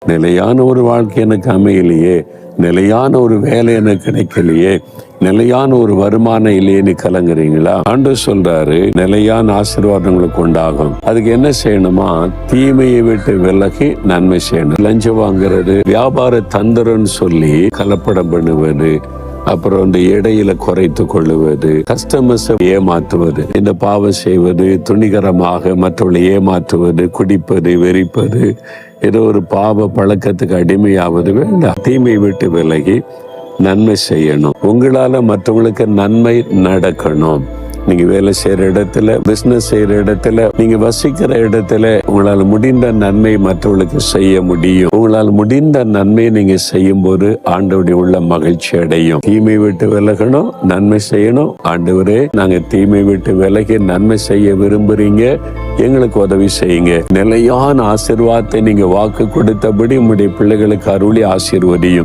நிலையான ஒரு வாழ்க்கை எனக்கு அமையலையே, நிலையான ஒரு வேலை எனக்கு கிடைக்கலையே, நிலையான ஒரு வருமானம் இல்லையேன்னு கலங்குறீங்களா? ஆண்டவர் சொல்றாரு, நிலையான ஆசீர்வாதங்களுக்கு உண்டாகும். அதுக்கு என்ன செய்யணுமா? தீமையை விட்டு விலகி நன்மை செய்யணும். லஞ்சம் வாங்குறது, வியாபார தந்திரன்னு சொல்லி கலப்படம் பண்ணுவது, அப்புறம் இந்த இடையில குறைத்து கொள்ளுவது, கஸ்டமர்ஸை ஏமாற்றுவது, இந்த பாவம் செய்வது, துணிகரமாக மற்றவர்களை ஏமாற்றுவது, குடிப்பது, வெறிப்பது, ஏதோ ஒரு பாவ பழக்கத்துக்கு அடிமையாவது வேண்டாம். தீமை விட்டு விலகி நன்மை செய்யணும். உங்களால மற்றவங்களுக்கு நன்மை நடக்கணும். நீங்க வேலை செய்யற இடத்துல, பிசினஸ் செய்யற இடத்துல, நீங்க வசிக்கிற இடத்துல உங்களால் முடிந்த நன்மை மற்றவர்களுக்கு செய்ய முடியும். உங்களால் முடிந்த நன்மை நீங்க செய்யும் போது ஆண்டவருடைய உள்ள மகிழ்ச்சி அடையும். தீமை விட்டு விலகணும், நன்மை செய்யணும். ஆண்டவரே, நாங்க தீமை விட்டு விலகி நன்மை செய்ய விரும்புறீங்க, எங்களுக்கு உதவி செய்யுங்க. நிலையான ஆசீர்வாதத்தை நீங்க வாக்கு கொடுத்தபடி உங்களுடைய பிள்ளைகளுக்கு அருளி ஆசீர்வதியும்.